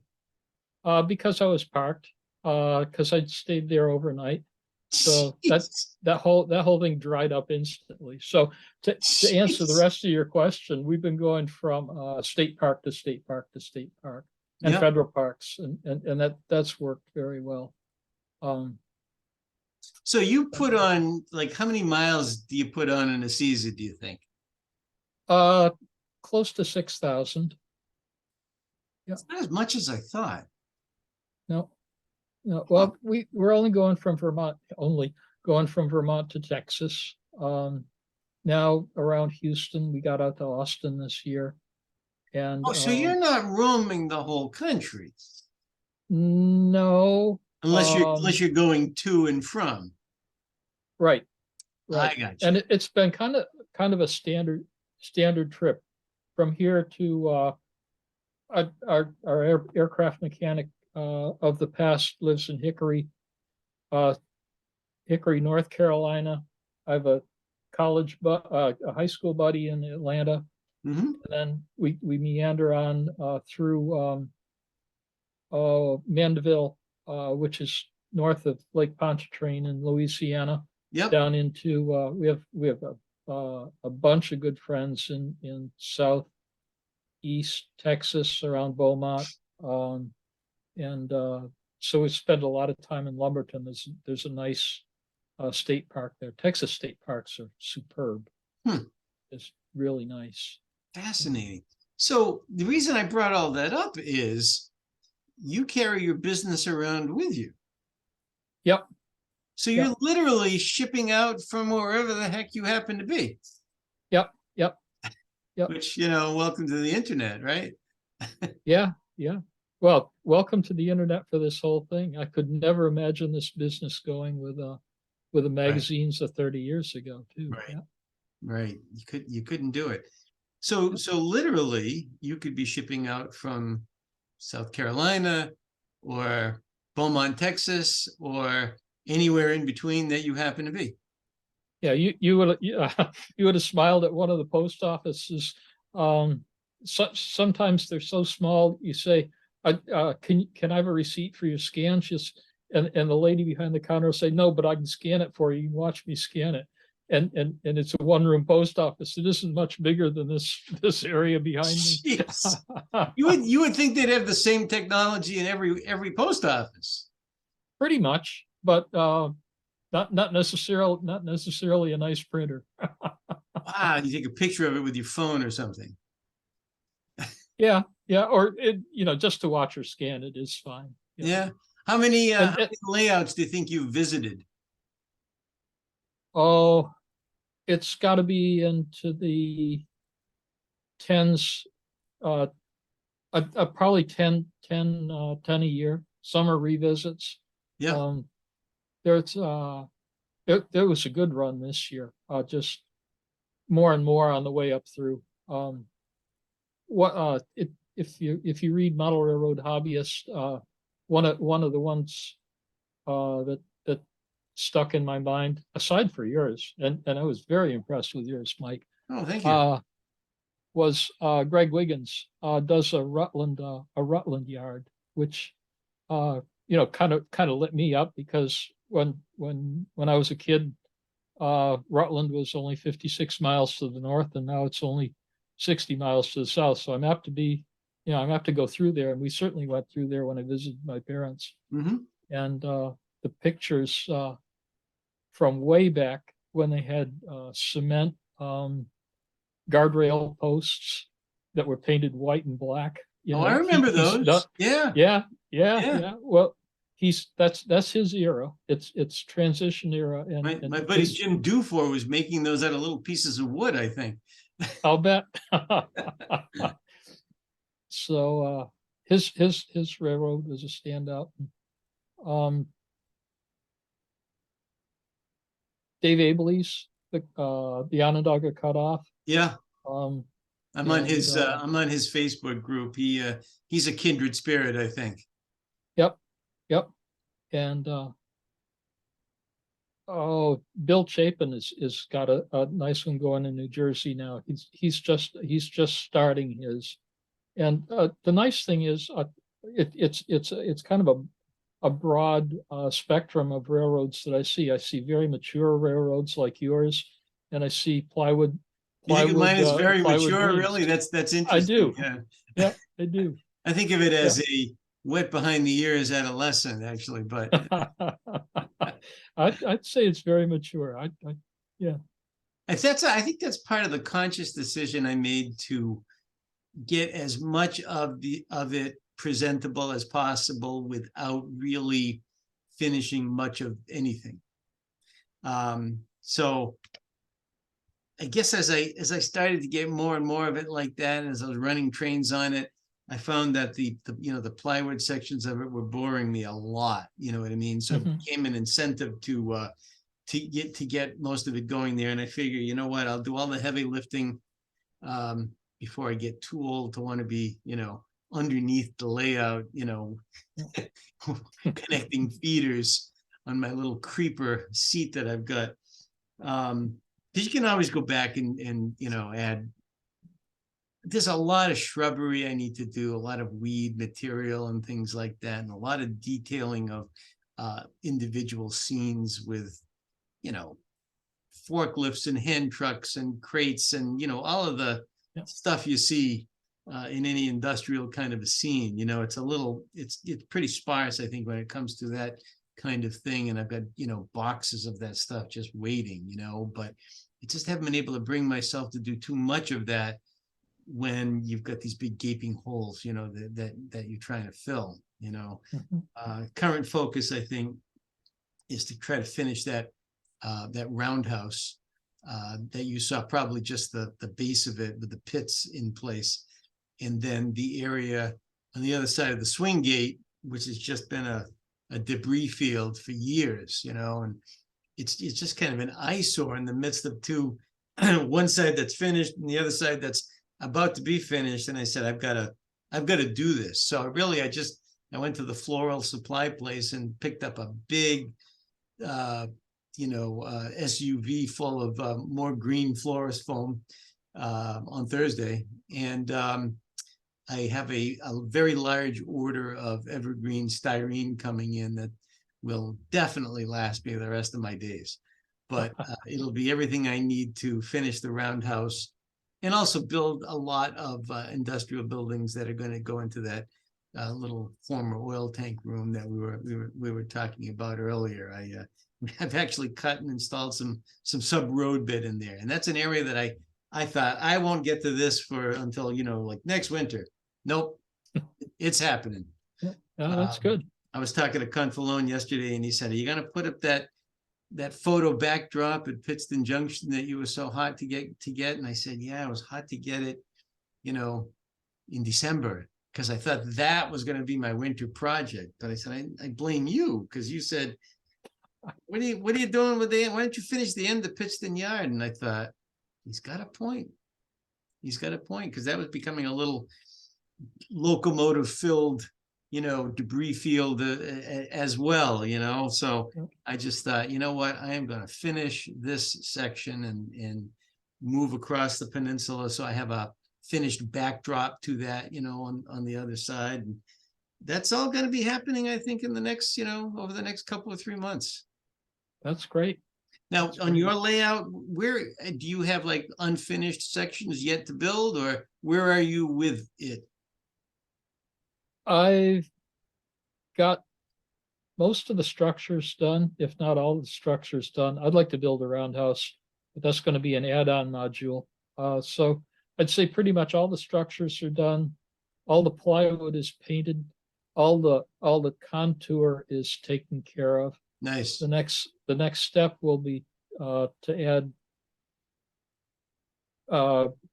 because I was parked, because I'd stayed there overnight. So Jeez. that whole thing dried up instantly. So to answer the Jeez. rest of your question, we've been going from state park to state park to state park and Yep. federal parks, and that's worked very well. So you put on, like, how many miles do you put on in a season, do you think? Close to 6,000. Yeah. It's not as much as I thought. No, no. Well, we're only going from Vermont to Texas. Now around Houston, we got out to Austin this year. And Oh, so you're not roaming the whole country no, unless you're going to and from. right, I right. got you. And it's been kind of a standard trip from here to our aircraft mechanic of the past lives in Hickory, North Carolina. I have a a high school buddy in Atlanta. Mhm. And then we meander on through Mandeville, which is north of Lake Pontchartrain in Louisiana, Yep. down into we have a bunch of good friends in southeast Texas around Beaumont, and so we spend a lot of time in Lumberton. There's a nice state park there. Texas state parks are superb. It's really nice. Fascinating. So the reason I brought all that up is you carry your business around with you. Yep. So you're Yep. literally shipping out from wherever the heck you happen to be. Yep. Yep. Yep. Which, welcome to the internet, right? Yeah. Yeah. Well, welcome to the internet for this whole thing. I could never imagine this business going with the magazines of 30 years ago, too. Right. Yeah. Right. You couldn't do it. So literally you could be shipping out from South Carolina or Beaumont, Texas, or anywhere in between that you happen to be. Yeah, you would have smiled at one of the post offices. Sometimes they're so small. You say, "Can I have a receipt for your scan?" And the lady behind the counter will say, "No, but I can scan it for you. You can watch me scan it." And it's a one-room post office. It isn't much bigger than this area behind me. Jeez. You would think they'd have the same technology in every post office. Pretty much, but not necessarily a nice printer. Wow, you take a picture of it with your phone or something. Yeah, yeah, or it, just to watch or scan it is fine. Yeah. Yeah. How many And layouts do you think you visited? oh, it's got to be into the tens, uh, probably 10 a year. Some are revisits. Yeah. Um, there's there was a good run this year. Just more and more on the way up through. What if you read Model Railroad Hobbyist, one of the ones that stuck in my mind, aside for yours, and I was very impressed with yours, Mike, Oh, thank you. was Greg Wiggins does a Rutland yard, which kind of lit me up because when I was a kid, Rutland was only 56 miles to the north, and now it's only 60 miles to the south. So I'm apt to be, I'm apt to go through there, and we certainly went through there when I visited my parents. Mm-hmm. And the pictures from way back when they had cement guardrail posts that were painted white and black. Oh, I remember those. Yeah. Yeah, yeah, Yeah. yeah. Well, that's his era. It's transition era, and My buddy Jim Dufour was making those out of little pieces of wood, I think. I'll bet. So his railroad was a standout. Um, Dave Abley's the Onondaga Cutoff. Yeah. Um, I'm on his Facebook group. He's a kindred spirit, I think. Yep, yep. And oh, Bill Chapin is got a nice one going in New Jersey now. He's just starting his. And the nice thing is, it's kind of a broad spectrum of railroads that I see. I see very mature railroads like yours, and I see plywood. You think mine is very mature, greens. really? That's interesting. I do. Yeah. Yeah, I do. I think of it as a wet behind the ears adolescent, actually. But I'd say it's very mature. Yeah. I think that's part of the conscious decision I made to get as much of it presentable as possible without really finishing much of anything. So I guess as I started to get more and more of it like that, and as I was running trains on it, I found that the plywood sections of it were boring me a lot. You know what I mean? So it became an incentive to get most of it going there. And I figure, you know what, I'll do all the heavy lifting before I get too old to want to be, underneath the layout, connecting feeders on my little creeper seat that I've got. Because you can always go back and add. There's a lot of shrubbery I need to do, a lot of weed material and things like that, and a lot of detailing of individual scenes with, forklifts and hand trucks and crates and, all of the stuff you see in any industrial kind of a scene. It's pretty sparse, I think, when it comes to that kind of thing. And I've got, boxes of that stuff just waiting, but I just haven't been able to bring myself to do too much of that when you've got these big gaping holes, that you're trying to fill. Current focus, I think, is to try to finish that roundhouse that you saw, probably just the base of it with the pits in place, and then the area on the other side of the swing gate, which has just been a debris field for years, and it's just kind of an eyesore in the midst of two, one side that's finished and the other side that's about to be finished. And I said, I've got to do this. So really, I went to the floral supply place and picked up a big, SUV full of more green florist foam on Thursday. And I have a very large order of evergreen styrene coming in that will definitely last me the rest of my days. But it'll be everything I need to finish the roundhouse, and also build a lot of industrial buildings that are going to go into that little former oil tank room that we were talking about earlier. I've actually cut and installed some sub road bed in there. And that's an area that I thought I won't get to this for until, like next winter. Nope, it's happening. Yeah, that's good. I was talking to Confalone yesterday and he said, are you going to put up that photo backdrop at Pittston Junction that you were so hot to get? And I said, yeah, I was hot to get it, in December, because I thought that was going to be my winter project. But I said, I blame you, because you said, what are you doing with why don't you finish the end of Pittston Yard? And I thought, he's got a point. He's got a point, because that was becoming a little locomotive filled, debris field as well, so I just thought, you know what, I am going to finish this section and move across the peninsula so I have a finished backdrop to that, on the other side. And that's all going to be happening, I think, in the next, over the next couple of 3 months. That's great. Now, on your layout, where do you have like unfinished sections yet to build, or where are you with it? I've got most of the structures done, if not all the structures done. I'd like to build a roundhouse, but that's going to be an add-on module. So I'd say pretty much all the structures are done. All the plywood is painted. All the contour is taken care of. Nice. The next step will be to add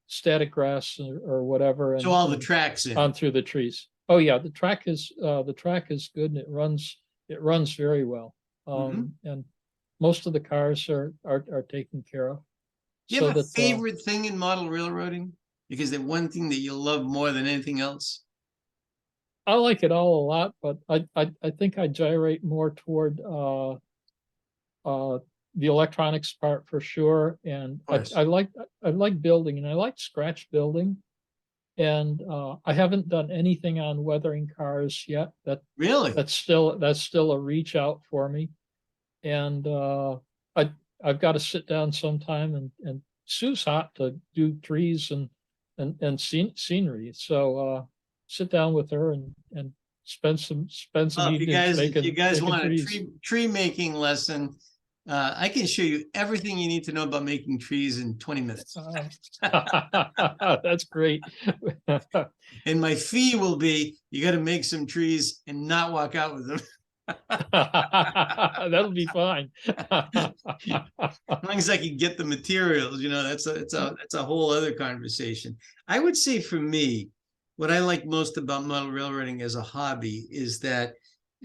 static grass or whatever. So all the tracks in on through the trees. Oh yeah, the track is good and it runs very well. And most of the cars are taken care of. Do you have a favorite thing in model railroading? Because the one thing that you love more than anything else? I like it all a lot, but I think I gyrate more toward the electronics part for sure. And I like building, and I like scratch building. And I haven't done anything on weathering cars yet. That's still a reach out for me. And I've got to sit down sometime, and Sue's hot to do trees and scenery. So sit down with her and spend some evenings if you guys making want trees. a tree making lesson, I can show you everything you need to know about making trees in 20 minutes. That's great. And my fee will be, you got to make some trees and not walk out with them. That'll be fine. As long as I can get the materials, that's a whole other conversation. I would say for me, what I like most about model railroading as a hobby is that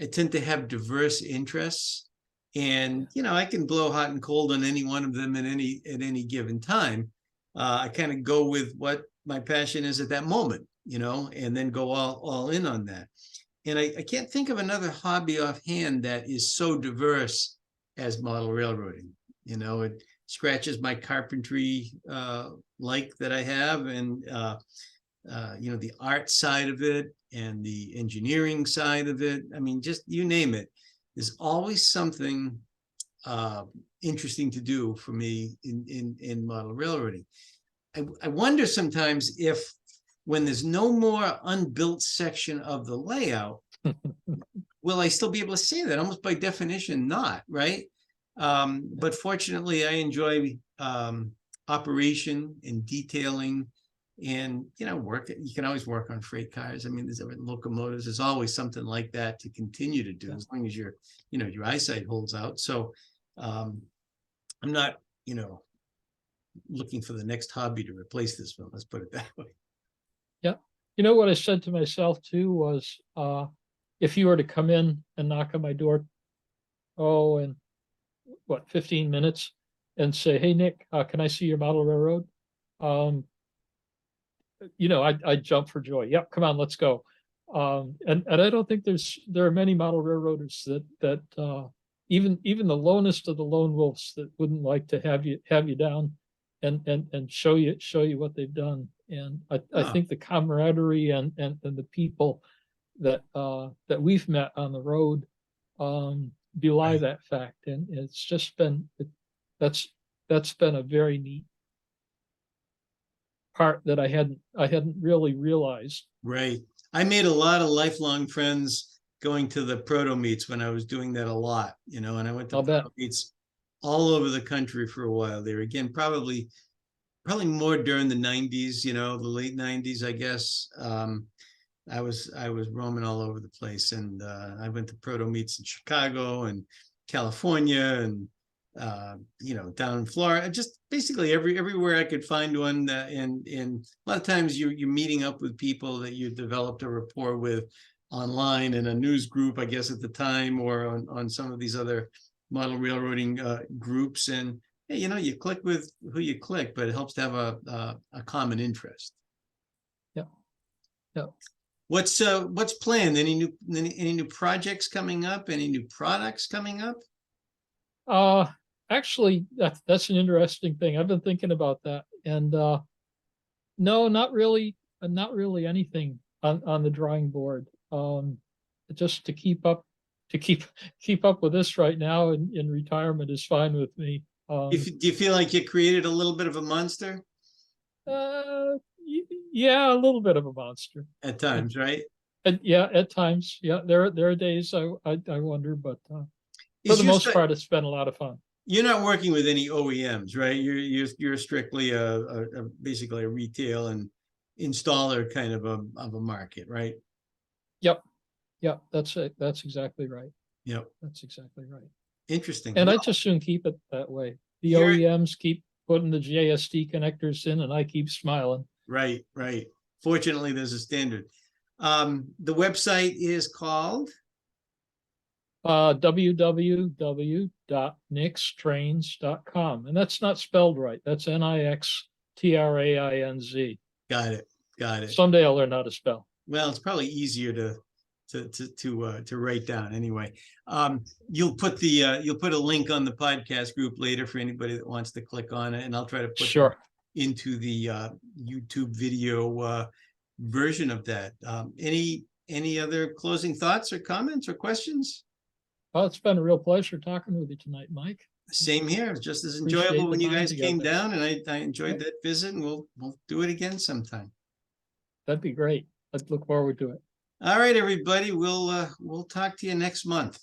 I tend to have diverse interests. And, I can blow hot and cold on any one of them at any given time. I kind of go with what my passion is at that moment, and then go all in on that. And I can't think of another hobby offhand that is so diverse as model railroading. It scratches my carpentry like that I have, and the art side of it and the engineering side of it. I mean, just you name it. There's always something interesting to do for me in model railroading. I wonder sometimes if, when there's no more unbuilt section of the layout, will I still be able to say that? Almost by definition, not, right? But fortunately, I enjoy operation and detailing. And you can always work on freight cars. I mean, there's locomotives. There's always something like that to continue to do, as long as your eyesight holds out. So I'm not looking for the next hobby to replace this one. Let's put it that way. Yeah, what I said to myself too was, if you were to come in and knock on my door, in 15 minutes, and say, "Hey Nick, can I see your model railroad?" I'd jump for joy. Yep, come on, let's go. And I don't think there are many model railroaders that even the lonest of the lone wolves that wouldn't like to have you down and show you what they've done. And I think the camaraderie and the people that we've met on the road belie that fact. And it's just been that's been a very neat part that I hadn't really realized. Right. I made a lot of lifelong friends going to the proto meets when I was doing that a lot, you know, and I went to I'll bet. proto meets all over the country for a while there. Again, probably more during the 90s, you know, the late 90s, I guess. I was roaming all over the place, and I went to proto meets in Chicago and California and you know, down in Florida, just basically everywhere I could find one. And a lot of times you're meeting up with people that you developed a rapport with online in a news group, I guess at the time, or on some of these other model railroading groups. And hey, you know, you click with who you click, but it helps to have a common interest. Yeah. Yeah. What's planned? Any new projects coming up? Any new products coming up? Actually, that's an interesting thing. I've been thinking about that, and no, not really anything on the drawing board. Just to keep up with this right now in retirement is fine with me. Do you feel like you created a little bit of a monster? Yeah, a little bit of a monster At times, right? yeah, at times. Yeah, there are days I wonder, but for Is the your most part, it's been a lot of fun. You're not working with any OEMs, right? You're strictly basically a retail and installer kind of a market, right? Yep. Yeah, that's it. That's exactly right. Yep. That's exactly right. Interesting. And I Well, just soon keep it that way. The Here- OEMs keep putting the JST connectors in, and I keep smiling. right, right. Fortunately, there's a standard. The website is called www.nixtrainz.com. And that's not spelled right. That's Nixtrainz. Got it. Got it. Someday I'll learn how to spell. Well, it's probably easier to write down anyway. You'll put a link on the podcast group later for anybody that wants to click on it, and I'll try to put Sure. into the YouTube video version of that. Any other closing thoughts or comments or questions? Well, it's been a real pleasure talking with you tonight, Mike. Same here. It was just as Appreciate enjoyable the when you time guys came together. down, and I enjoyed that visit, and we'll do it again sometime. That'd be great. I'd look forward to it. All right, everybody. We'll talk to you next month.